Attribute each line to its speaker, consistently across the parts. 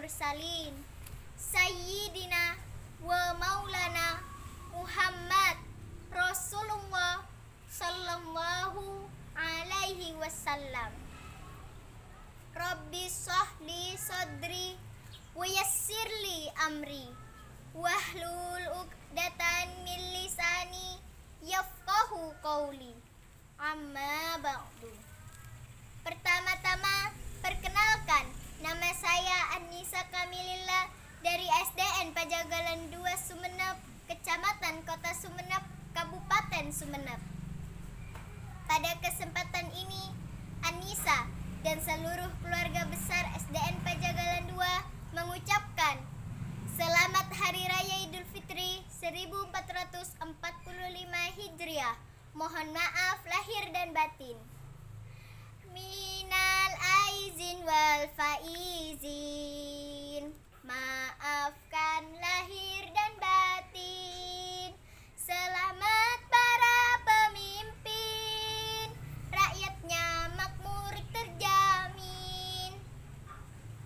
Speaker 1: mursalin Sayyidina wa maulana Muhammad Rasulullah sallallahu alaihi wasallam. Rabbi shrahli sadri wa yassirli amri wahlul 'uqdatan min lisani yafqahu qawli. Amma ba'du. Pertama-tama perkenalkan, nama saya Annisa Kamilillah dari SDN Pajagalan 2 Sumeneb, Kecamatan Kota Sumeneb, Kabupaten Sumeneb. Pada kesempatan ini, Annisa dan seluruh keluarga besar SDN Pajagalan 2 mengucapkan Selamat Hari Raya Idul Fitri 1445 Hijriah. Mohon maaf lahir dan batin. Minal aizin wal faizin, maafkan lahir dan batin. Selamat para pemimpin, rakyatnya makmur terjamin.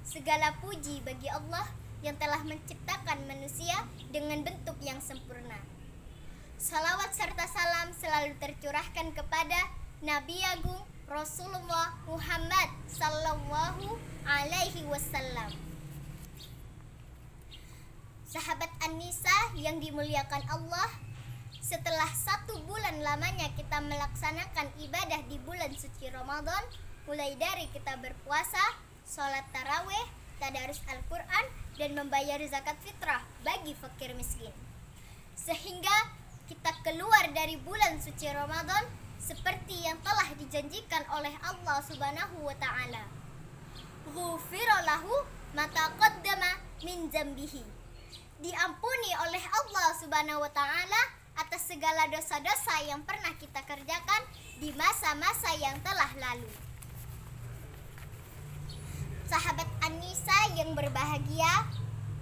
Speaker 1: Segala puji bagi Allah yang telah menciptakan manusia dengan bentuk yang sempurna. Salawat serta salam selalu tercurahkan kepada Nabi Agung Rasulullah Muhammad sallallahu alaihi wasallam. Sahabat Annisa yang dimuliakan Allah, setelah 1 bulan lamanya kita melaksanakan ibadah di bulan suci Ramadan, mulai dari kita berpuasa, sholat tarawih, tadarus Al-Quran, dan membayar zakat fitrah bagi fakir miskin, sehingga kita keluar dari bulan suci Ramadan seperti yang telah dijanjikan oleh Allah Subhanahu wa ta'ala. Ghufira lahu ma taqaddama min dzambihi. Diampuni oleh Allah Subhanahu wa ta'ala atas segala dosa-dosa yang pernah kita kerjakan di masa-masa yang telah lalu. Sahabat Annisa yang berbahagia,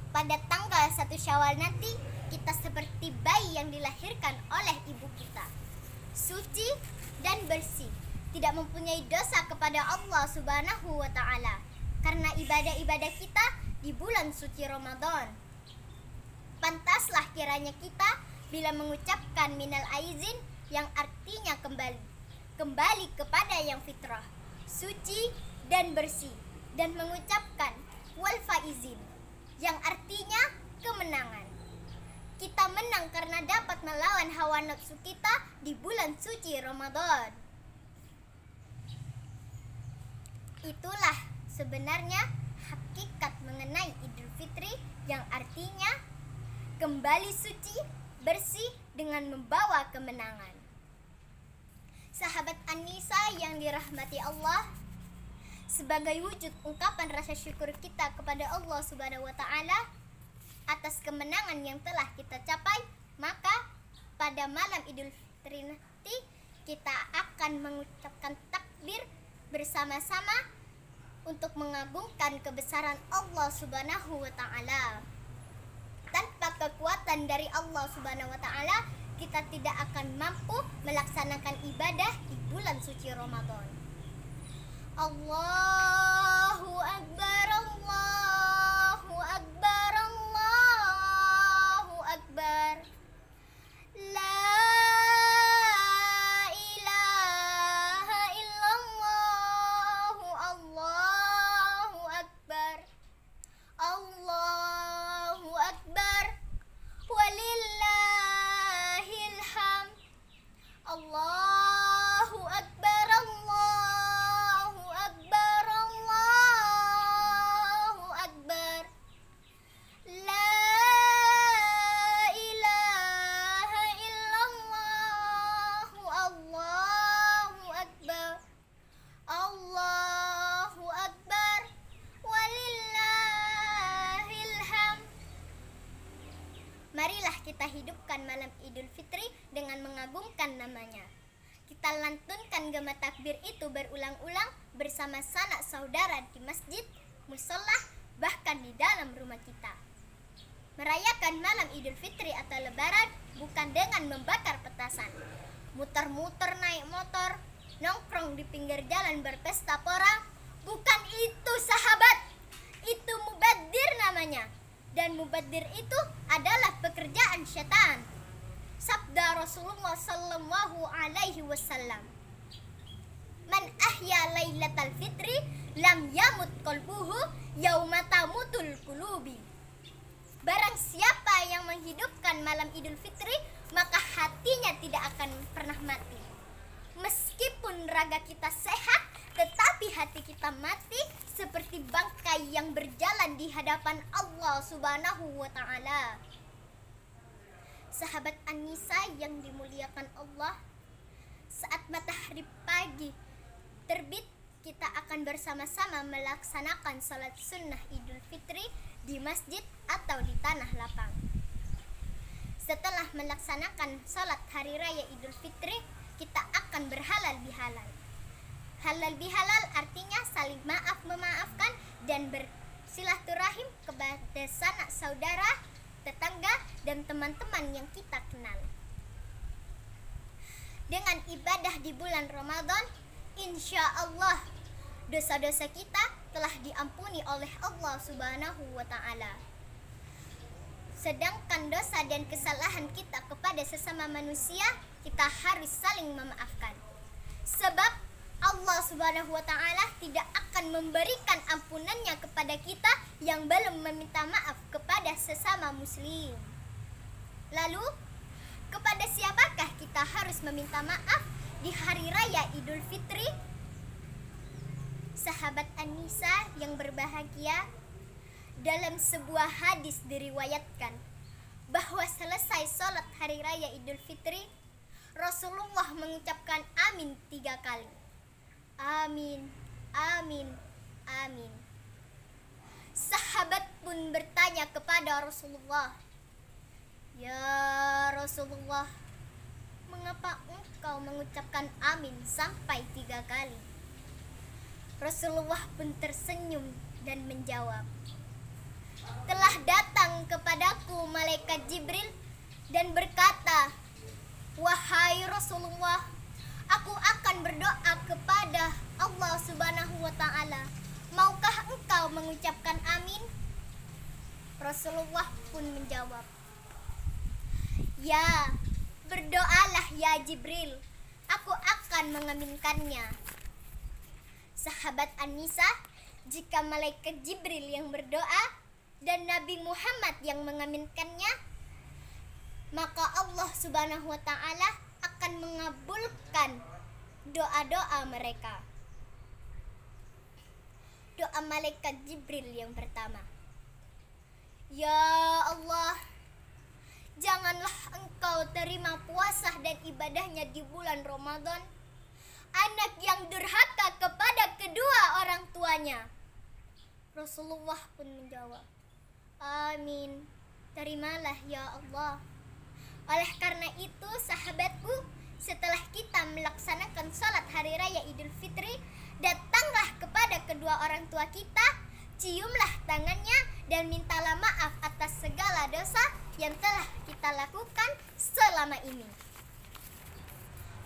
Speaker 1: pada tanggal 1 Syawal nanti kita seperti bayi yang dilahirkan oleh ibu kita, suci dan bersih, tidak mempunyai dosa kepada Allah Subhanahu wa ta'ala karena ibadah-ibadah kita di bulan suci Ramadan. Pantaslah kiranya kita bila mengucapkan minal aizin yang artinya kembali kepada yang fitrah, suci dan bersih, dan mengucapkan wal faizin yang artinya kemenangan. Kita menang karena dapat melawan hawa nafsu kita di bulan suci Ramadan. Itulah sebenarnya hakikat mengenai Idul Fitri yang artinya kembali suci, bersih dengan membawa kemenangan. Sahabat Annisa yang dirahmati Allah, sebagai wujud ungkapan rasa syukur kita kepada Allah Subhanahu wa ta'ala atas kemenangan yang telah kita capai, maka pada malam Idul Fitri nanti kita akan mengucapkan takbir bersama-sama untuk mengagungkan kebesaran Allah Subhanahu wa ta'ala. Tanpa kekuatan dari Allah Subhanahu wa ta'ala, kita tidak akan mampu melaksanakan ibadah di bulan suci Ramadan. Allahu Akbar, Allahu Akbar, Allahu Akbar. La ilaha illallah, Allahu Akbar. Allahu Akbar, walillahil hamd. Allahu Akbar, Allahu Akbar, Allahu Akbar. La ilaha illallah, Allahu Akbar. Allahu Akbar, walillahil hamd. Marilah kita hidupkan malam Idul Fitri dengan mengagungkan namanya. Kita lantunkan gema takbir itu berulang-ulang bersama sanak saudara di masjid, musola, bahkan di dalam rumah kita. Merayakan malam Idul Fitri atau Lebaran bukan dengan membakar petasan, muter-muter naik motor, nongkrong di pinggir jalan berpesta pora. Bukan itu, sahabat. itu mubadzir namanya. Dan mubadzir itu adalah pekerjaan syaitan. Sabda Rasulullah sallallahu alaihi wasallam, "Man ahya lailatal fitri lam yamut qalbuhu yauma tamutul qulubi." Barang siapa yang menghidupkan malam Idul Fitri, maka hatinya tidak akan pernah mati. Meskipun raga kita sehat, tetapi hati kita mati seperti bangkai yang berjalan di hadapan Allah Subhanahu wa Ta'ala. Sahabat An-Nisa yang dimuliakan Allah, saat matahari pagi terbit, kita akan bersama-sama melaksanakan salat sunnah Idul Fitri di masjid atau di tanah lapang. Setelah melaksanakan salat hari raya Idul Fitri, kita akan berhalal bihalal. Halal bihalal artinya saling maaf memaafkan dan bersilaturahim kepada sanak saudara, tetangga, dan teman-teman yang kita kenal. Dengan ibadah di bulan Ramadan, insya Allah dosa-dosa kita telah diampuni oleh Allah Subhanahu wa Ta'ala. Sedangkan dosa dan kesalahan kita kepada sesama manusia, kita harus saling memaafkan. Sebab Allah Subhanahu wa Ta'ala tidak akan memberikan ampunannya kepada kita yang belum meminta maaf kepada sesama muslim. Lalu, kepada siapakah kita harus meminta maaf di hari raya Idul Fitri? Sahabat An-Nisa yang berbahagia, dalam sebuah hadis diriwayatkan bahwa selesai sholat hari raya Idul Fitri, Rasulullah mengucapkan amin 3 kali. Amin, amin, amin. Sahabat pun bertanya kepada Rasulullah, "Ya Rasulullah, mengapa engkau mengucapkan amin sampai 3 kali?" Rasulullah pun tersenyum dan menjawab, "Telah datang kepadaku malaikat Jibril dan berkata, 'Wahai Rasulullah, aku akan berdoa kepada Allah Subhanahu wa Ta'ala. Maukah engkau mengucapkan amin?' Rasulullah pun menjawab, 'Ya, berdoalah ya Jibril, aku akan mengaminkannya.'" Sahabat An-Nisa, jika malaikat Jibril yang berdoa dan Nabi Muhammad yang mengaminkannya, maka Allah Subhanahu wa Ta'ala akan mengabulkan doa-doa mereka. Doa malaikat Jibril yang pertama, "Ya Allah, janganlah engkau terima puasa dan ibadahnya di bulan Ramadan anak yang durhaka kepada kedua orang tuanya." Rasulullah pun menjawab, "Amin, terimalah ya Allah." Oleh karena itu, sahabatku, setelah kita melaksanakan salat hari raya Idul Fitri, datanglah kepada kedua orang tua kita, ciumlah tangannya, dan mintalah maaf atas segala dosa yang telah kita lakukan selama ini.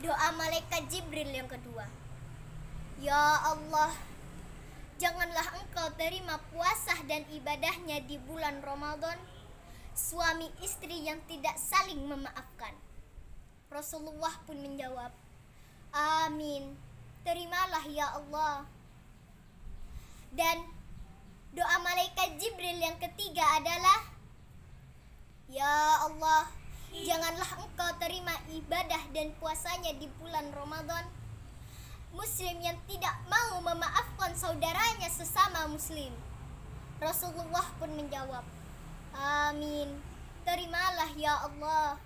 Speaker 1: Doa malaikat Jibril yang kedua, "Ya Allah, janganlah engkau terima puasa dan ibadahnya di bulan Ramadan suami istri yang tidak saling memaafkan." Rasulullah pun menjawab, "Amin, terimalah ya Allah." Dan doa malaikat Jibril yang ketiga adalah, "Ya Allah, janganlah engkau terima ibadah dan puasanya di bulan Ramadan muslim yang tidak mau memaafkan saudaranya sesama muslim." Rasulullah pun menjawab, "Amin, terimalah ya Allah."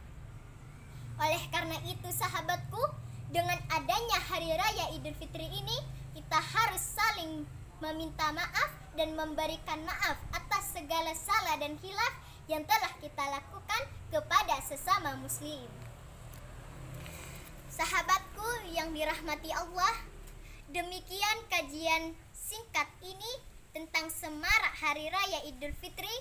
Speaker 1: Oleh karena itu, sahabatku, dengan adanya hari raya Idul Fitri ini, kita harus saling meminta maaf dan memberikan maaf atas segala salah dan khilaf yang telah kita lakukan kepada sesama muslim. Sahabatku yang dirahmati Allah, demikian kajian singkat ini tentang semarak hari raya Idul Fitri.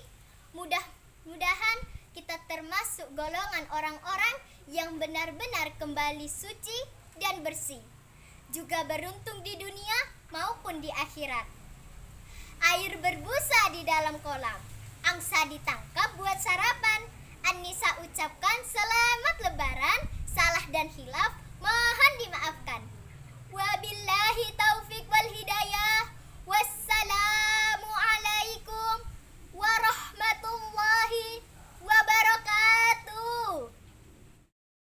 Speaker 1: Mudah-mudahan kita termasuk golongan orang-orang yang benar-benar kembali suci dan bersih, juga beruntung di dunia maupun di akhirat. Air berbusa di dalam kolam. Angsa ditangkap buat sarapan. Anissa ucapkan selamat lebaran. Salah dan hilaf mohon dimaafkan.